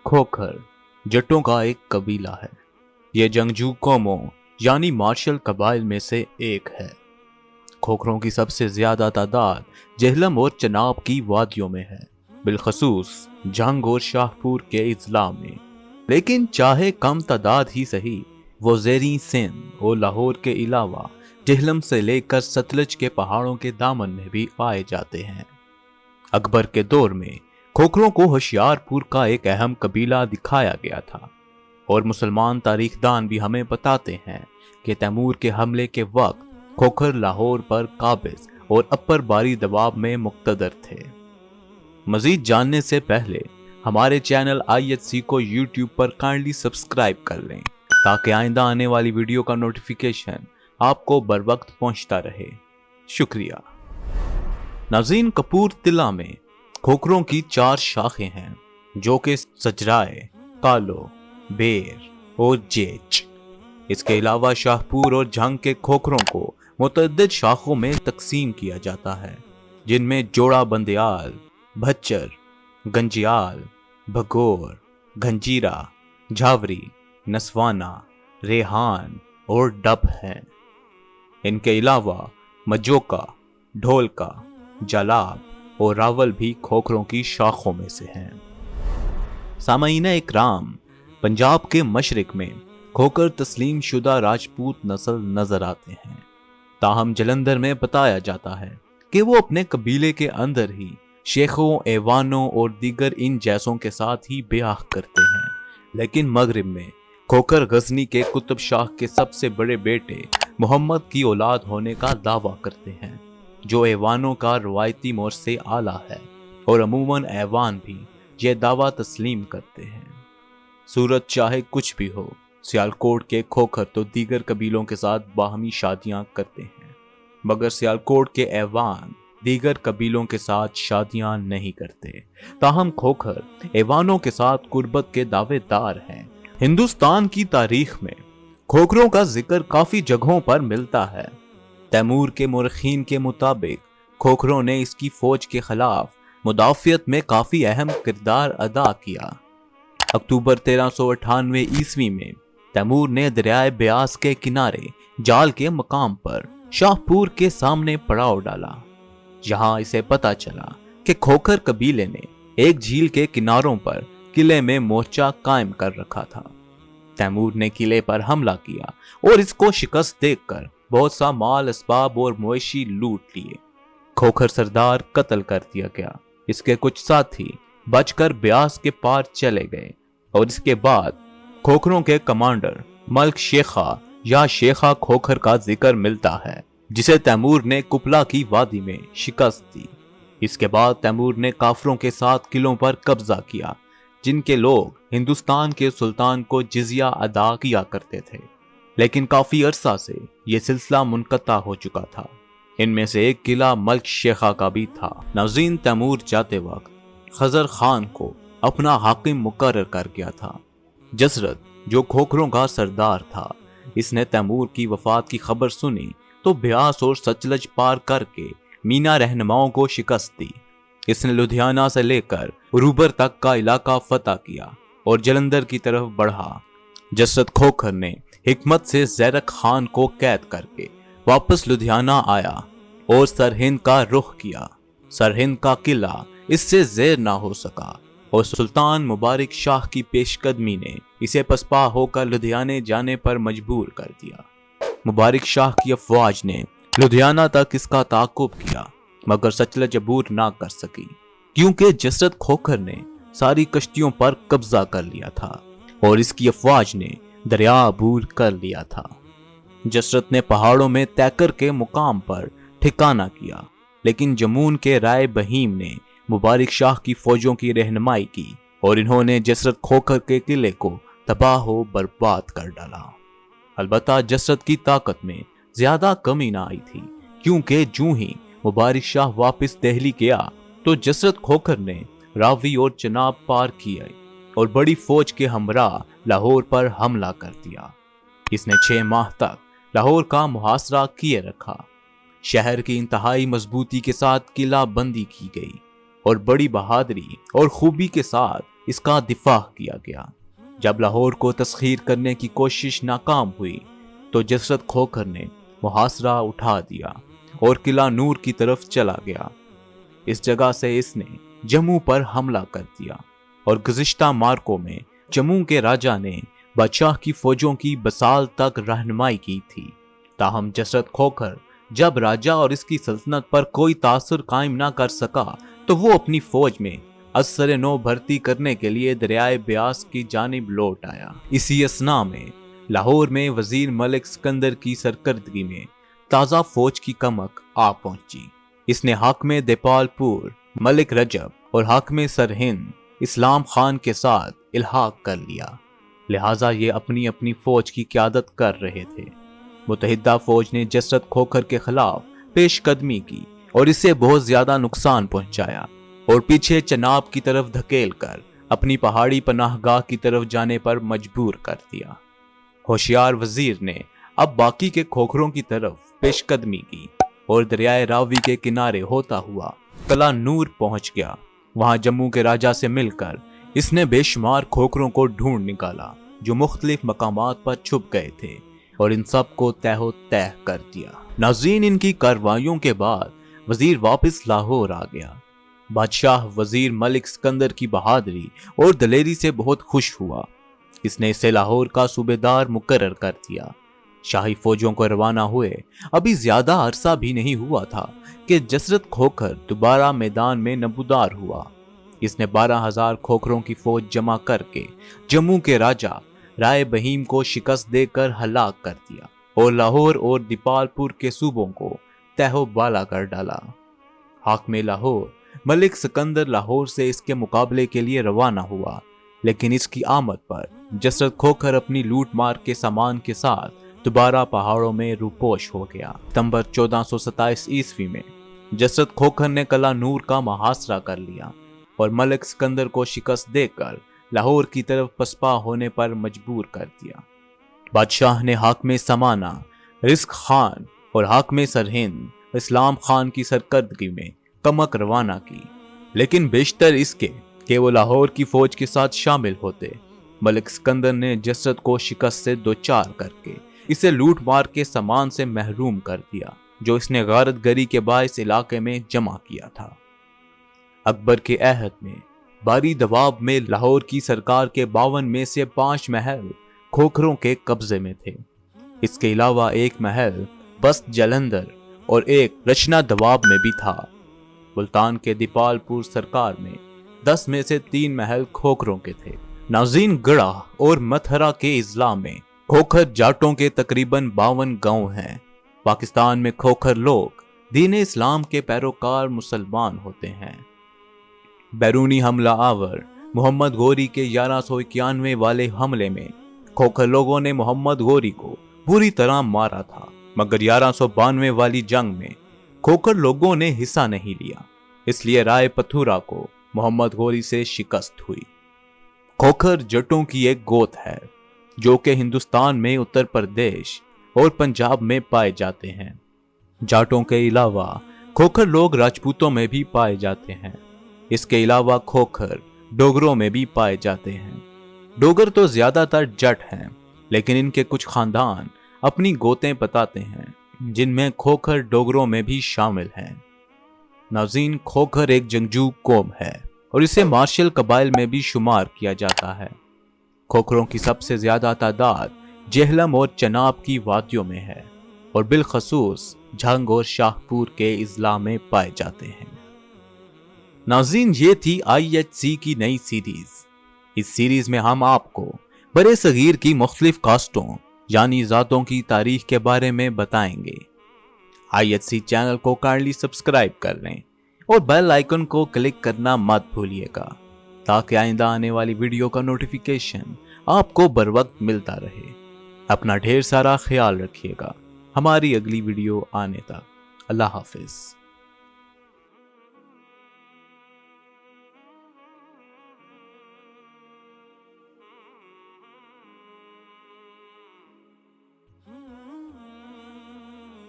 کھوکھر جٹوں کا ایک قبیلہ ہے۔ یہ جنگجو قوموں یعنی مارشل قبائل میں سے ایک ہے۔ کھوکھروں کی سب سے زیادہ تعداد جہلم اور چناب کی وادیوں میں ہے، بالخصوص جنگ اور شاہپور کے اضلاع میں۔ لیکن چاہے کم تعداد ہی سہی، وہ زیریں سندھ اور لاہور کے علاوہ جہلم سے لے کر ستلج کے پہاڑوں کے دامن میں بھی پائے جاتے ہیں۔ اکبر کے دور میں کھوکھروں کو ہوشیار پور کا ایک اہم قبیلہ دکھایا گیا تھا، اور مسلمان تاریخ دان بھی ہمیں بتاتے ہیں کہ تیمور کے حملے کے وقت کھوکھر لاہور پر قابض اور اپر باری دباؤ میں مقتدر تھے۔ مزید جاننے سے پہلے ہمارے چینل IHC کو YouTube پر کائنڈلی سبسکرائب کر لیں تاکہ آئندہ آنے والی ویڈیو کا نوٹیفیکیشن آپ کو بر وقت پہنچتا رہے۔ شکریہ۔ ناظرین، کپور طلع میں کھوکھروں کی 4 شاخیں ہیں، جو کہ سجرائے، کالو، بیر اور جیچ۔ اس کے علاوہ شاہپور اور جھنگ کے کھوکھروں کو متعدد شاخوں میں تقسیم کیا جاتا ہے، جن میں جوڑا بندیال، بھچر، گنجیال، بھگور، گھنجیرا، جھاوری، نسوانا، ریحان اور ڈب ہیں۔ ان کے علاوہ مجوکا، ڈھولکا، جلاب اور راول بھی کھوکھروں کی شاخوں میں سے ہیں۔ سامعین اکرام، پنجاب کے مشرق میں کھوکھر تسلیم شدہ راجپوت نسل نظر آتے ہیں، تاہم جلندھر میں بتایا جاتا ہے کہ وہ اپنے قبیلے کے اندر ہی شیخوں، ایوانوں اور دیگر ان جیسوں کے ساتھ ہی بیاہ کرتے ہیں۔ لیکن مغرب میں کھوکھر غزنی کے قطب شاہ کے سب سے بڑے بیٹے محمد کی اولاد ہونے کا دعویٰ کرتے ہیں، جو ایوانوں کا روایتی مور سے اعلیٰ ہے، اور عموماً ایوان بھی یہ دعویٰ تسلیم کرتے ہیں۔ صورت چاہے کچھ بھی ہو، سیالکوٹ کے کھوکھر تو دیگر قبیلوں کے ساتھ باہمی شادیاں کرتے ہیں، مگر سیالکوٹ کے ایوان دیگر قبیلوں کے ساتھ شادیاں نہیں کرتے۔ تاہم کھوکھر ایوانوں کے ساتھ قربت کے دعوے دار ہیں۔ ہندوستان کی تاریخ میں کھوکھروں کا ذکر کافی جگہوں پر ملتا ہے۔ تیمور کے مورخین کے مطابق کھوکھروں نے اس کی فوج کے خلاف مدافعت میں کافی اہم کردار ادا کیا۔ اکتوبر 1398 عیسوی میں تیمور نے دریائے بیاس کے کنارے جال کے مقام پر شاہپور کے سامنے پڑاؤ ڈالا۔ یہاں اسے پتا چلا کہ کھوکھر قبیلے نے ایک جھیل کے کناروں پر قلعے میں مورچہ قائم کر رکھا تھا۔ تیمور نے قلعے پر حملہ کیا اور اس کو شکست دیکھ کر بہت سا مال، اسباب اور مویشی لوٹ لیے۔ کھوکھر سردار قتل کر دیا گیا۔ اس کے کچھ ساتھی بچ کر بیاس کے پار چلے گئے، اور اس کے بعد کھوکھروں کے کمانڈر ملک شیخا یا شیخا کھوکھر کا ذکر ملتا ہے، جسے تیمور نے کپلا کی وادی میں شکست دی۔ اس کے بعد تیمور نے کافروں کے ساتھ قلعوں پر قبضہ کیا، جن کے لوگ ہندوستان کے سلطان کو جزیہ ادا کیا کرتے تھے، لیکن کافی عرصہ سے یہ سلسلہ منقطع ہو چکا تھا۔ ان میں سے ایک قلعہ ملک شیخا کا بھی تھا۔ ناظرین، تیمور جاتے وقت خضر خان کو اپنا حاکم مقرر کر گیا تھا۔ جسرت، جو کھوکھروں کا سردار تھا، اس نے تیمور کی وفات کی خبر سنی تو بیاس اور سچلج پار کر کے مینا رہنماؤں کو شکست دی۔ اس نے لدھیانہ سے لے کر روبر تک کا علاقہ فتح کیا اور جلندھر کی طرف بڑھا۔ جسرت کھوکھر نے حکمت سے زیرک خان کو قید کر کے واپس لدھیانہ آیا اور سرہند کا رخ کیا۔ سرہند کا قلعہ اس سے زیر نہ ہو سکا، اور سلطان مبارک شاہ کی پیش قدمی نے اسے پسپا ہو کر لدھیانے جانے پر مجبور کر دیا۔ مبارک شاہ کی افواج نے لدھیانہ تک اس کا تعاقب کیا، مگر سچلج عبور نہ کر سکی، کیونکہ جسرت کھوکھر نے ساری کشتیوں پر قبضہ کر لیا تھا اور اس کی افواج نے دریا عبور کر لیا تھا۔ جسرت نے پہاڑوں میں تیکر کے مقام پر ٹھکانہ کیا، لیکن جمون کے رائے بہیم نے مبارک شاہ کی فوجوں کی رہنمائی کی، اور انہوں نے جسرت کھوکھر کے قلعے کو تباہ و برباد کر ڈالا۔ البتہ جسرت کی طاقت میں زیادہ کمی نہ آئی تھی، کیونکہ جوں ہی مبارک شاہ واپس دہلی گیا تو جسرت کھوکھر نے راوی اور چناب پار کیے اور بڑی فوج کے ہمراہ لاہور پر حملہ کر دیا۔ اس نے 6 ماہ تک لاہور کا محاصرہ کیے رکھا۔ شہر کی انتہائی مضبوطی کے ساتھ قلعہ بندی کی گئی، اور بڑی بہادری اور خوبی کے ساتھ اس کا دفاع کیا گیا۔ جب لاہور کو تسخیر کرنے کی کوشش ناکام ہوئی تو جسرت کھوکھر نے محاصرہ اٹھا دیا اور قلعہ نور کی طرف چلا گیا۔ اس جگہ سے اس نے جموں پر حملہ کر دیا اور گزشتہ مارکوں میں جموں کے راجہ نے بادشاہ کی فوجوں کی بسال تک رہنمائی کی تھی۔ تاہم جسرت کھوکھر جب راجہ اور اس کی سلطنت پر کوئی تاثر قائم نہ کر سکا تو وہ اپنی فوج میں ازسر نو بھرتی کرنے کے لیے دریائے بیاس کی جانب لوٹ آیا۔ اسی اثناء میں لاہور میں وزیر ملک سکندر کی سرکردگی میں تازہ فوج کی کمک آ پہنچی۔ اس نے حاکم دیپال پور ملک رجب اور حاکم سرہند اسلام خان کے ساتھ الحاق کر لیا، لہٰذا یہ اپنی اپنی فوج کی قیادت کر رہے تھے۔ متحدہ فوج نے جسرت کھوکھر کے خلاف پیش قدمی کی اور اسے بہت زیادہ نقصان پہنچایا اور پیچھے چناب کی طرف دھکیل کر اپنی پہاڑی پناہ گاہ کی طرف جانے پر مجبور کر دیا۔ ہوشیار وزیر نے اب باقی کے کھوکھروں کی طرف پیش قدمی کی اور دریائے راوی کے کنارے ہوتا ہوا قلعہ نور پہنچ گیا۔ وہاں جموں کے راجہ سے مل کر اس نے بے شمار کھوکھروں کو ڈھونڈ نکالا جو مختلف مقامات پر چھپ گئے تھے اور ان سب کو تہ و تہ کر دیا۔ ناظرین، ان کی کارروائیوں کے بعد وزیر واپس لاہور آ گیا۔ بادشاہ وزیر ملک سکندر کی بہادری اور دلیری سے بہت خوش ہوا۔ اس نے اسے لاہور کا صوبیدار مقرر کر دیا۔ شاہی فوجوں کو روانہ ہوئے ابھی زیادہ عرصہ بھی نہیں ہوا تھا کہ جسرت کھوکھر دوبارہ میدان میں نمودار ہوا۔ اس نے 12,000 کھوکھروں کی فوج جمع کر کے جموں کے راجہ رائے بہیم کو شکست دے کر ہلاک کر دیا اور لاہور اور دیپال پور کے صوبوں کو تہ و بالا کر ڈالا۔ حاکم لاہور ملک سکندر لاہور سے اس کے مقابلے کے لیے روانہ ہوا، لیکن اس کی آمد پر جسرت کھوکھر اپنی لوٹ مار کے سامان کے ساتھ دوبارہ پہاڑوں میں روپوش ہو گیا۔ ستمبر 1427 عیسوی میں جسرت کھوکھر نے قلعہ نور کا محاصرہ کر لیا اور ملک سکندر کو شکست دے کر لاہور کی طرف پسپا ہونے پر مجبور کر دیا۔ بادشاہ نے حاکم سمانہ رزق خان اور حاکم سرہند اسلام خان کی سرکردگی میں کمک روانہ کی، لیکن بیشتر اس کے کہ وہ لاہور کی فوج کے ساتھ شامل ہوتے۔ ملک سکندر نے جسرت کو شکست سے دوچار کر کے اسے لوٹ مار کے سامان سے محروم کر دیا جو اس نے غارت گری کے باعث علاقے میں جمع کیا تھا۔ اکبر کے عہد میں باری دواب میں لاہور کی سرکار کے 52 میں سے 5 محل کھوکھروں کے قبضے میں تھے۔ اس کے علاوہ ایک محل بست جلندر اور ایک رچنا دواب میں بھی تھا۔ ملتان کے دیپال پور سرکار میں 10 میں سے 3 محل کھوکھروں کے تھے۔ ناظرین، گڑھا اور متھرا کے اضلاع میں کھوکھر جاٹوں کے تقریباً 52 گاؤں ہیں۔ پاکستان میں کھوکھر لوگ دین اسلام کے پیروکار مسلمان ہوتے ہیں۔ بیرونی حملہ آور محمد غوری کے 1191 والے حملے میں کھوکھر لوگوں نے محمد غوری کو بری طرح مارا تھا، مگر 1192 والی جنگ میں کھوکھر لوگوں نے حصہ نہیں لیا، اس لیے رائے پتھورا کو محمد غوری سے شکست ہوئی۔ کھوکھر جٹوں کی ایک گوت ہے جو کہ ہندوستان میں اتر پردیش اور پنجاب میں پائے جاتے ہیں۔ جاٹوں کے علاوہ کھوکھر لوگ راجپوتوں میں بھی پائے جاتے ہیں۔ اس کے علاوہ کھوکھر ڈوگروں میں بھی پائے جاتے ہیں۔ ڈوگر تو زیادہ تر جٹ ہیں، لیکن ان کے کچھ خاندان اپنی گوتیں بتاتے ہیں جن میں کھوکھر ڈوگروں میں بھی شامل ہیں۔ ناظرین، کھوکھر ایک جنگجو قوم ہے اور اسے مارشل قبائل میں بھی شمار کیا جاتا ہے۔ کھوکھروں کی سب سے زیادہ تعداد جہلم اور چناب کی وادیوں میں ہے اور بالخصوص جھنگ اور شاہپور کے اضلاع میں پائے جاتے ہیں۔ ناظرین، یہ تھی IHC کی نئی سیریز۔ اس سیریز میں ہم آپ کو برے صغیر کی مختلف کاسٹوں یعنی ذاتوں کی تاریخ کے بارے میں بتائیں گے۔ IHC چینل کو کائنڈلی سبسکرائب کر لیں اور بیل آئیکن کو کلک کرنا مت بھولیے گا تاکہ آئندہ آنے والی ویڈیو کا نوٹیفیکیشن آپ کو بر وقت ملتا رہے۔ اپنا ڈھیر سارا خیال رکھیے گا۔ ہماری اگلی ویڈیو آنے تک اللہ حافظ۔